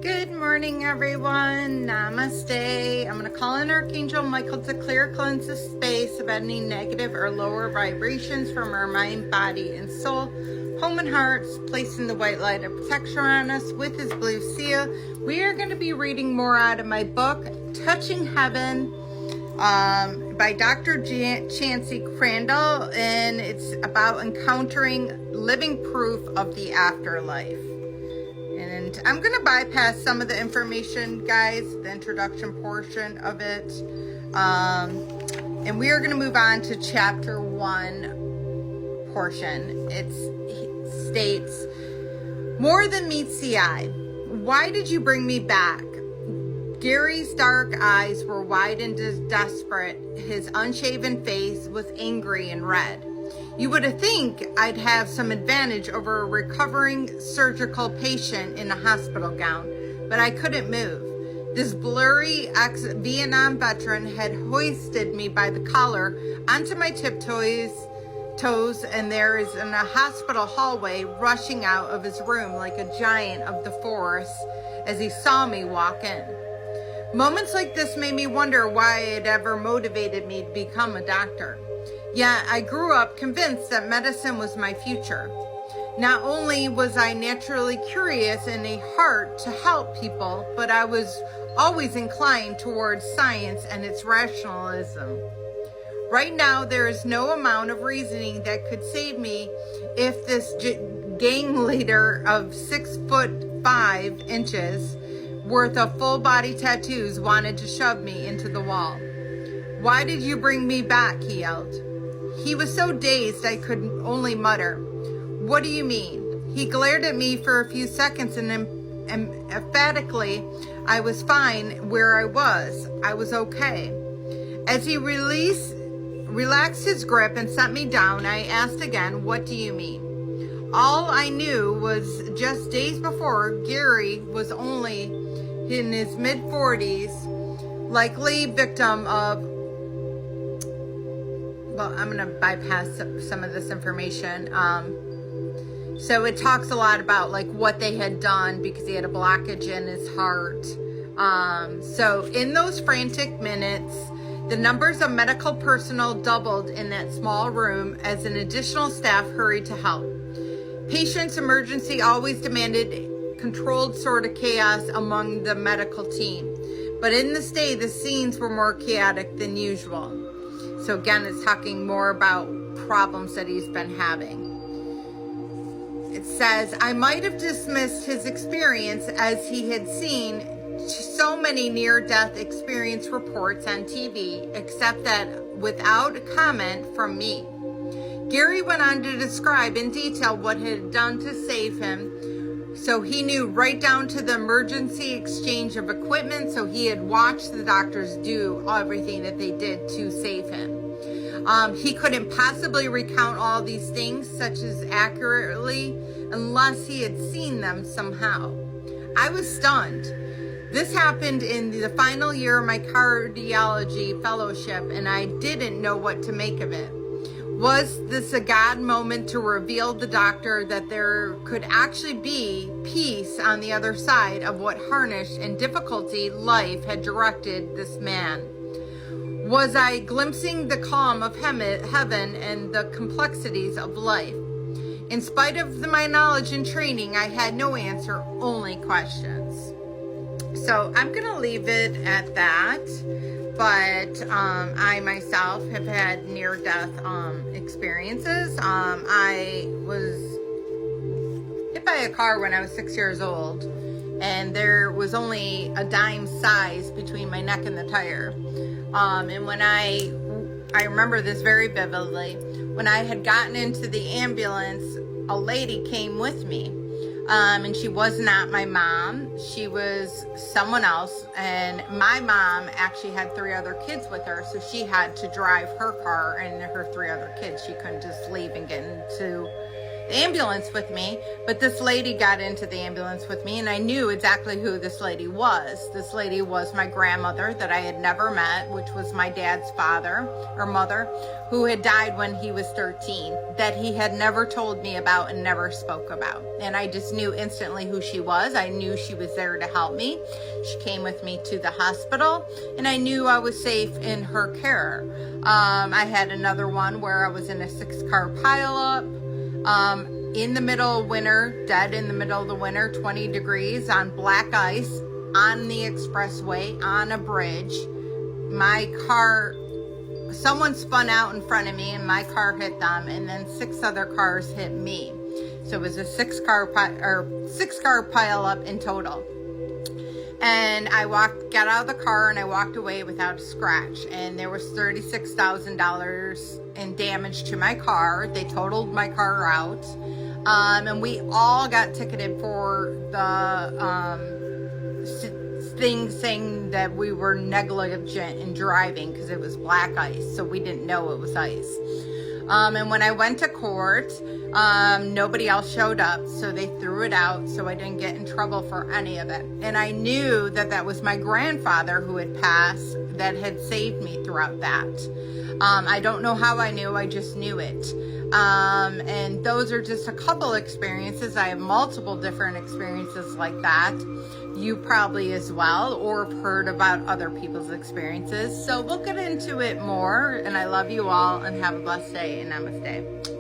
Good morning, everyone. Namaste. I'm going to call in Archangel Michael to clear, cleanse the space of any negative or lower vibrations from our mind, body, and soul, home and hearts, placing the white light of protection on us with his blue seal. We are going to be reading more out of my book, Touching Heaven, by Dr. Chancey Crandall, and it's about encountering living proof of the afterlife. And I'm going to bypass some of the information, guys, the introduction portion of it. And we are going to move on to chapter 1 portion. It states, more than meets the eye. Why did you bring me back? Gary's dark eyes were wide and desperate. His unshaven face was angry and red. You would think I'd have some advantage over a recovering surgical patient in a hospital gown, but I couldn't move. This blurry ex-Vietnam veteran had hoisted me by the collar onto my toes, and there is in a hospital hallway rushing out of his room like a giant of the forest as he saw me walk in. Moments like this made me wonder why it ever motivated me to become a doctor. Yet I grew up convinced that medicine was my future. Not only was I naturally curious and a heart to help people, but I was always inclined towards science and its rationalism. Right now, there is no amount of reasoning that could save me if this gang leader of 6'5" worth of full body tattoos wanted to shove me into the wall. "Why did you bring me back?" he yelled. He was so dazed I could only mutter, "What do you mean?" He glared at me for a few seconds and emphatically, I was fine where I was. I was okay. As he relaxed his grip and set me down, I asked again, "What do you mean?" All I knew was just days before, Gary was only in his mid-40s, likely victim of, well, I'm going to bypass some of this information. So it talks a lot about like what they had done because he had a blockage in his heart. So in those frantic minutes, the numbers of medical personnel doubled in that small room as an additional staff hurried to help. Patients' emergency always demanded controlled sort of chaos among the medical team. But in this day, the scenes were more chaotic than usual. So again, it's talking more about problems that he's been having. It says, I might have dismissed his experience as he had seen so many near-death experience reports on TV, except that without comment from me. Gary went on to describe in detail what he had done to save him. So he knew right down to the emergency exchange of equipment. So he had watched the doctors do everything that they did to save him. He couldn't possibly recount all these things such as accurately unless he had seen them somehow. I was stunned. This happened in the final year of my cardiology fellowship, and I didn't know what to make of it. Was this a God moment to reveal the doctor that there could actually be peace on the other side of what harnish and difficulty life had directed this man? Was I glimpsing the calm of heaven and the complexities of life? In spite of my knowledge and training, I had no answer, only questions. So I'm going to leave it at that. But I myself have had near-death experiences. I was hit by a car when I was 6 years old, and there was only a dime size between my neck and the tire. And when I remember this very vividly, when I had gotten into the ambulance, a lady came with me. And she was not my mom. She was someone else. And my mom actually had 3 other kids with her. So she had to drive her car and her 3 other kids. She couldn't just leave and get into the ambulance with me, but this lady got into the ambulance with me, and I knew exactly who this lady was. This lady was my grandmother that I had never met, which was my dad's father or mother, who had died when he was 13, that he had never told me about and never spoke about. And I just knew instantly who she was. I knew she was there to help me. She came with me to the hospital, and I knew I was safe in her care. I had another one where I was in a 6-car pileup, in the middle of winter, dead in the middle of the winter, 20 degrees on black ice, on the expressway, on a bridge. My car, someone spun out in front of me and my car hit them, and then 6 other cars hit me. So it was a 6-car pileup in total. And I got out of the car and I walked away without a scratch. And there was $36,000 in damage to my car. They totaled my car out. And we all got ticketed for the thing saying that we were negligent in driving because it was black ice. So we didn't know it was ice. And when I went to court, nobody else showed up, so they threw it out, so I didn't get in trouble for any of it. And I knew that that was my grandfather who had passed that had saved me throughout that. I don't know how I knew, I just knew it. And those are just a couple experiences. I have multiple different experiences like that. You probably as well, or have heard about other people's experiences. So we'll get into it more, and I love you all, and have a blessed day, and namaste.